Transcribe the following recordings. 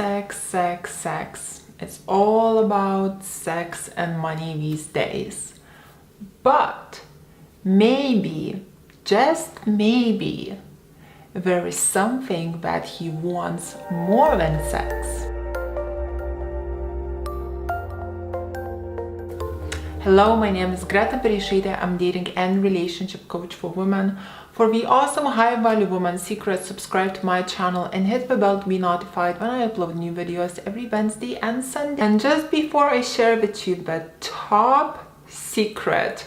Sex. It's all about sex and money these days. But maybe, just maybe, there is something that he wants more than sex. Hello, my name is Greta Bereisaite. I'm dating and relationship coach for women. For the awesome high-value woman secrets, subscribe to my channel and hit the bell to be notified when I upload new videos every Wednesday and Sunday. And just before I share with you the top secret,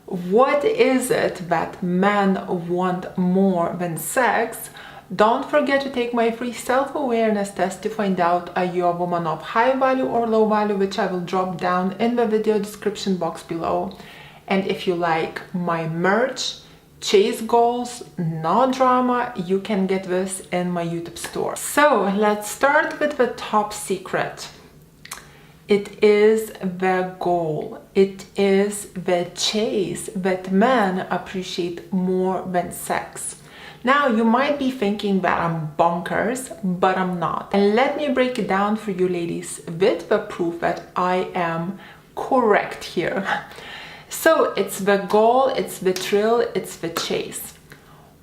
what is it that men want more than sex? Don't forget to take my free self-awareness test to find out are you a woman of high value or low value, which I will drop down in the video description box below. And if you like my merch, chase goals, no drama, you can get this in my YouTube store. So let's start with the top secret. It is the goal. It is the chase that men appreciate more than sex. Now, you might be thinking that I'm bonkers, but I'm not. And let me break it down for you ladies with the proof that I am correct here. So it's the goal, it's the thrill, it's the chase.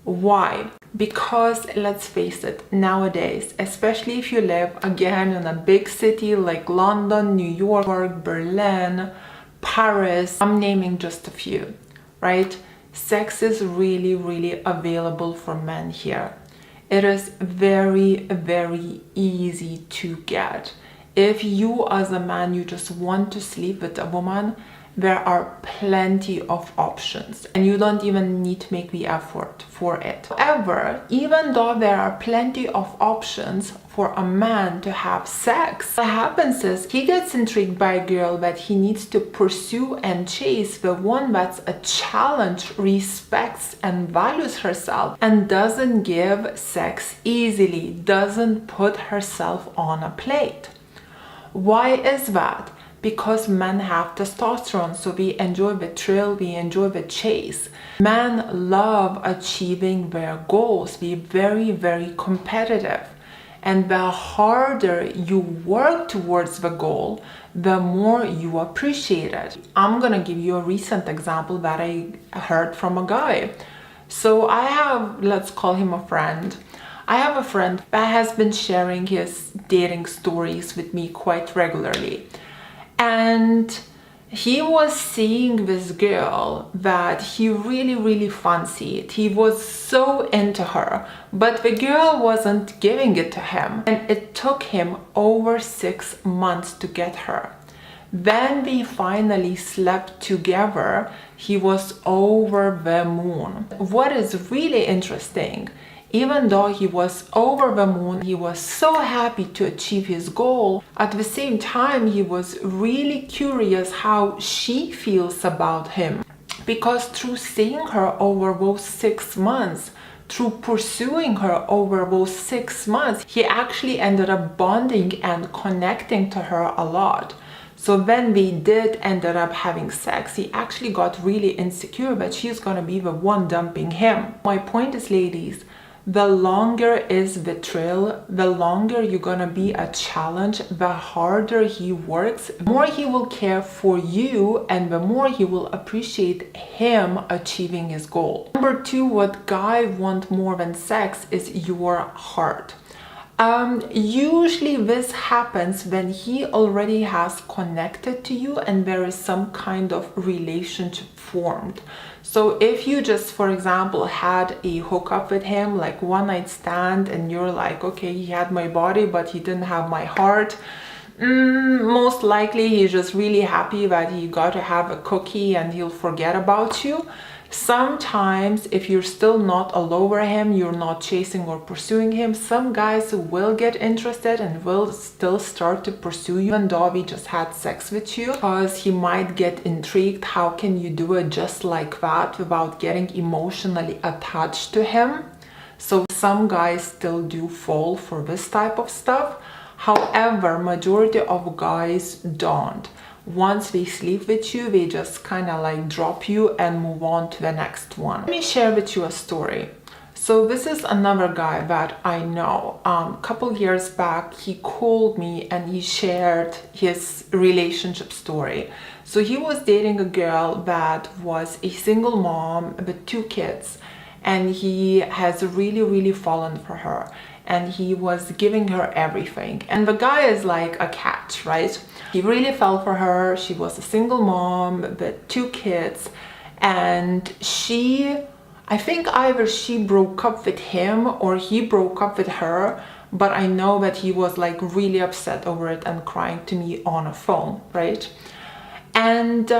Why? Because let's face it, nowadays, especially if you live again in a big city like London, New York, Berlin, Paris, I'm naming just a few, right? Sex is really available for men here. It is very easy to get. If you as a man, you just want to sleep with a woman, there are plenty of options and you don't even need to make the effort for it. However, even though there are plenty of options for a man to have sex, what happens is he gets intrigued by a girl that he needs to pursue and chase, the one that's a challenge, respects and values herself, and doesn't give sex easily, doesn't put herself on a plate. Why is that? Because men have testosterone, so we enjoy the thrill, we enjoy the chase. Men love achieving their goals, be very competitive. And the harder you work towards the goal, the more you appreciate it. I'm gonna give you a recent example that I heard from a guy. So I have, let's call him a friend. I have a friend that has been sharing his dating stories with me quite regularly. And he was seeing this girl that he really fancied. He was so into her, but the girl wasn't giving it to him. And it took him over 6 months to get her. When we finally slept together, he was over the moon. What is really interesting, even though he was over the moon, he was so happy to achieve his goal. At the same time, he was really curious how she feels about him. Because through seeing her over those 6 months, through pursuing her over those 6 months, he actually ended up bonding and connecting to her a lot. So when we did ended up having sex, he actually got really insecure that she's gonna be the one dumping him. My point is, ladies, the longer is the thrill, the longer you're gonna be a challenge, the harder he works, the more he will care for you and the more he will appreciate him achieving his goal. Number 2, what guys want more than sex is your heart. Usually this happens when he already has connected to you and there is some kind of relationship formed. So if you just, for example, had a hookup with him, like one night stand, and you're like, okay, he had my body, but he didn't have my heart, most likely he's just really happy that he got to have a cookie and he'll forget about you. Sometimes if you're still not all over him, you're not chasing or pursuing him, some guys will get interested and will still start to pursue you even though he just had sex with you, because he might get intrigued. How can you do it just like that without getting emotionally attached to him? So some guys still do fall for this type of stuff. However, majority of guys don't. Once they sleep with you, they just kind of like drop you and move on to the next one. Let me share with you a story. So this is another guy that I know. Couple years back, he called me and he shared his relationship story. So he was dating a girl that was a single mom with 2 kids, and he has really fallen for her, and he was giving her everything. And the guy is like a catch, right? He really fell for her. She was a single mom with 2 kids, and I think either she broke up with him or he broke up with her, but I know that he was like really upset over it and crying to me on a phone, right? And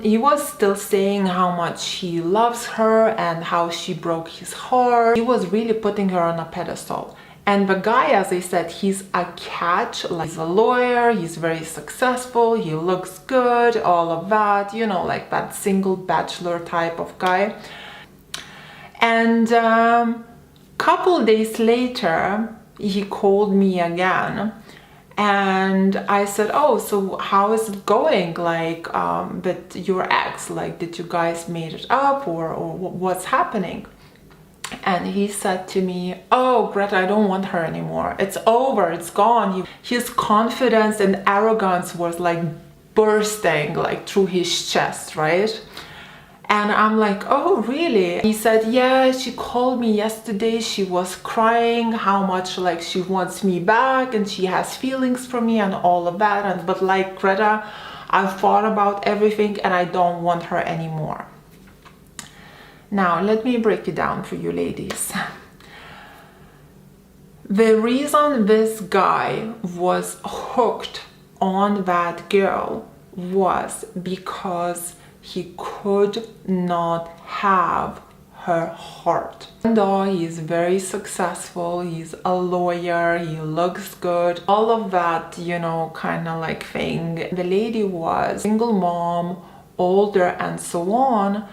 he was still saying how much he loves her and how she broke his heart. He was really putting her on a pedestal. And the guy, as I said, he's a catch. Like, he's a lawyer, he's very successful, he looks good, all of that, you know, like that single bachelor type of guy. And couple days later, he called me again, and I said, oh, so how is it going, like with your ex? Like, did you guys made it up, or what's happening? And he said to me, oh, Greta, I don't want her anymore. It's over, it's gone. His confidence and arrogance was like bursting like through his chest, right? And I'm like, oh, really? He said, yeah, she called me yesterday. She was crying how much like she wants me back and she has feelings for me and all of that. And but like, Greta, I've thought about everything and I don't want her anymore. Now, let me break it down for you ladies. The reason this guy was hooked on that girl was because he could not have her heart. And though he's very successful, he's a lawyer, he looks good, all of that, you know, kind of like thing. The lady was single mom, older, and so on.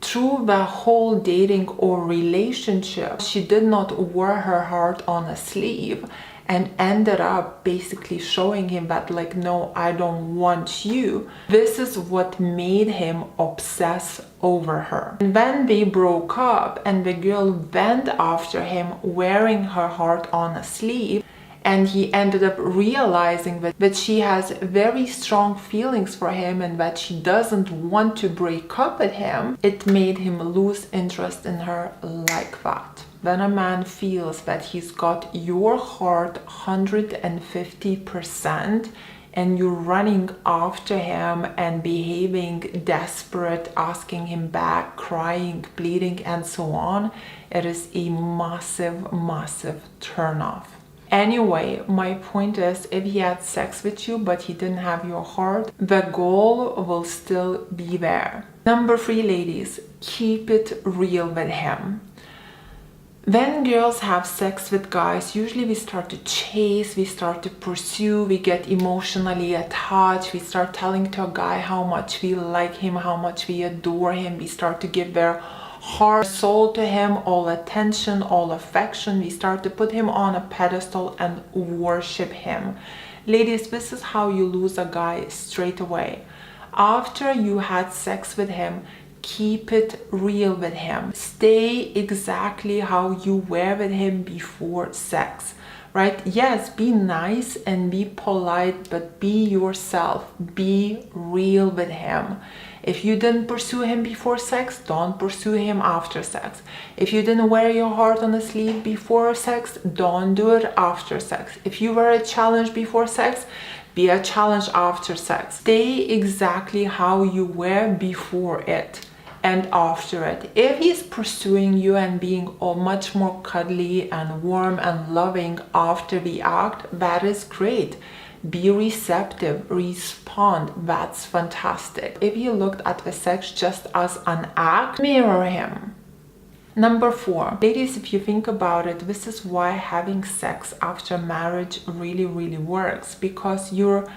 Through the whole dating or relationship, she did not wear her heart on a sleeve, and ended up basically showing him that like, no, I don't want you. This is what made him obsess over her. And then they broke up and the girl went after him wearing her heart on a sleeve, and he ended up realizing that she has very strong feelings for him and that she doesn't want to break up with him. It made him lose interest in her like that. When a man feels that he's got your heart 150% and you're running after him and behaving desperate, asking him back, crying, bleeding, and so on, it is a massive turn off. Anyway, my point is, if he had sex with you but he didn't have your heart, the goal will still be there. Number 3, ladies, keep it real with him. When girls have sex with guys, usually we start to chase, we start to pursue, we get emotionally attached, we start telling to a guy how much we like him, how much we adore him, we start to give their heart, soul to him, all attention, all affection. We start to put him on a pedestal and worship him. Ladies, this is how you lose a guy straight away. After you had sex with him, keep it real with him. Stay exactly how you were with him before sex, right? Yes, be nice and be polite, but be yourself. Be real with him. If you didn't pursue him before sex, don't pursue him after sex. If you didn't wear your heart on a sleeve before sex, don't do it after sex. If you were a challenge before sex, be a challenge after sex. Stay exactly how you were before it and after it. If he's pursuing you and being much more cuddly and warm and loving after the act, that is great. Be receptive, respond, that's fantastic. If you looked at the sex just as an act, mirror him. Number 4, ladies, if you think about it, this is why having sex after marriage really works, because you're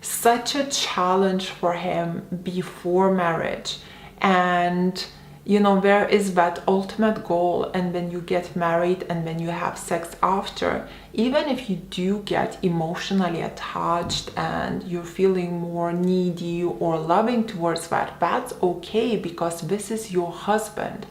such a challenge for him before marriage. And you know, there is that ultimate goal, and when you get married and when you have sex after, even if you do get emotionally attached and you're feeling more needy or loving towards that, that's okay, because this is your husband.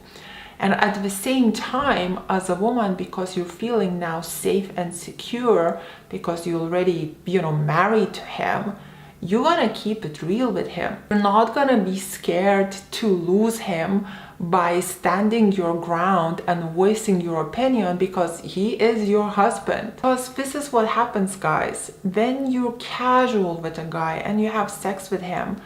And at the same time, as a woman, because you're feeling now safe and secure, because you already, married to him, you're gonna keep it real with him. You're not gonna be scared to lose him by standing your ground and voicing your opinion, because he is your husband. Because this is what happens, guys. When you're casual with a guy and you have sex with him,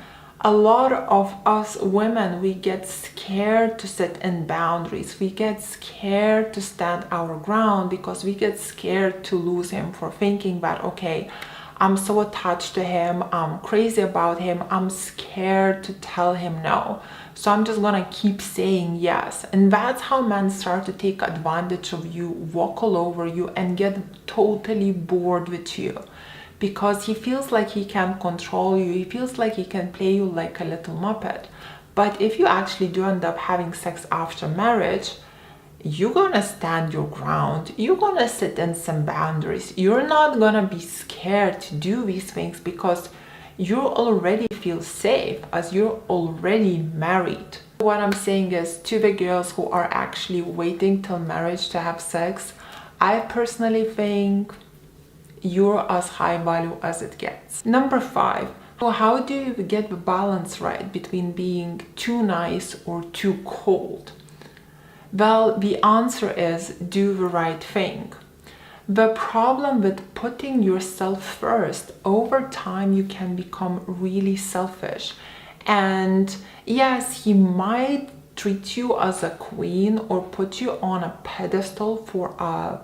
a lot of us women, we get scared to set in boundaries. We get scared to stand our ground because we get scared to lose him, for thinking that, okay, I'm so attached to him, I'm crazy about him, I'm scared to tell him no. So I'm just gonna keep saying yes. And that's how men start to take advantage of you, walk all over you, and get totally bored with you. Because he feels like he can control you, he feels like he can play you like a little muppet. But if you actually do end up having sex after marriage, you're gonna stand your ground, you're gonna set in some boundaries, you're not gonna be scared to do these things, because you already feel safe, as you're already married. What I'm saying is, to the girls who are actually waiting till marriage to have sex, I personally think you're as high value as it gets. Number 5, so how do you get the balance right between being too nice or too cold? Well, the answer is do the right thing. The problem with putting yourself first, over time you can become really selfish. And yes, he might treat you as a queen or put you on a pedestal for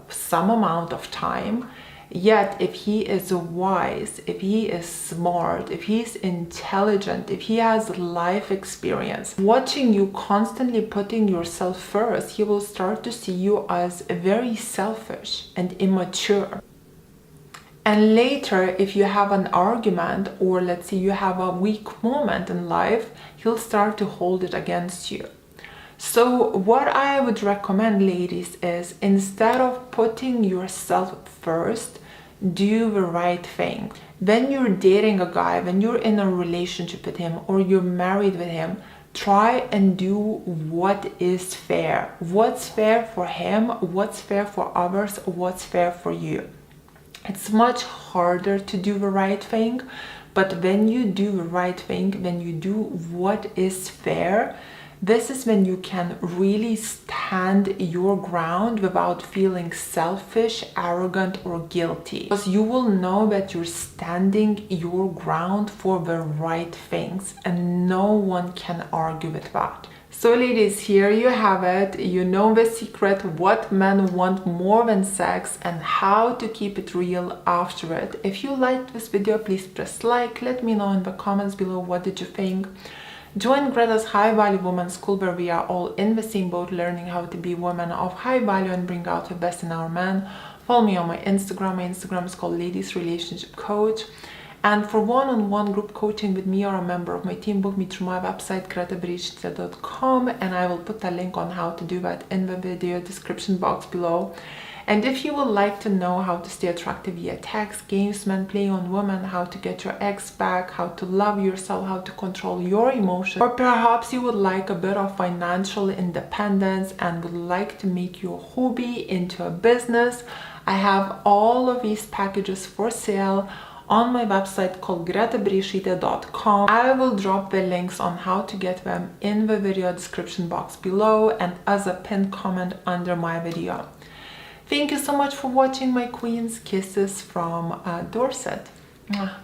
some amount of time. Yet if he is wise, if he is smart, if he's intelligent, if he has life experience, watching you constantly putting yourself first, he will start to see you as very selfish and immature. And later, if you have an argument, or let's say you have a weak moment in life, he'll start to hold it against you. So what I would recommend, ladies, is instead of putting yourself first, do the right thing. When you're dating a guy, when you're in a relationship with him, or you're married with him, try and do what is fair. What's fair for him, what's fair for others, what's fair for you. It's much harder to do the right thing, but when you do the right thing, when you do what is fair, this is when you can really stand your ground without feeling selfish, arrogant, or guilty. Because you will know that you're standing your ground for the right things, and no one can argue with that. So ladies, here you have it. You know the secret, what men want more than sex, and how to keep it real after it. If you liked this video, please press like. Let me know in the comments below, what did you think? Join Greta's High Value Woman School, where we are all in the same boat, learning how to be women of high value and bring out the best in our men. Follow me on my Instagram. My Instagram is called Ladies Relationship Coach. And for one-on-one group coaching with me or a member of my team, book me through my website, gretabereisaite.com, and I will put a link on how to do that in the video description box below. And if you would like to know how to stay attractive via text, games men play on women, how to get your ex back, how to love yourself, how to control your emotions, or perhaps you would like a bit of financial independence and would like to make your hobby into a business, I have all of these packages for sale on my website called gretabereisaite.com. I will drop the links on how to get them in the video description box below and as a pinned comment under my video. Thank you so much for watching, my queens. Kisses from Dorset. Mwah.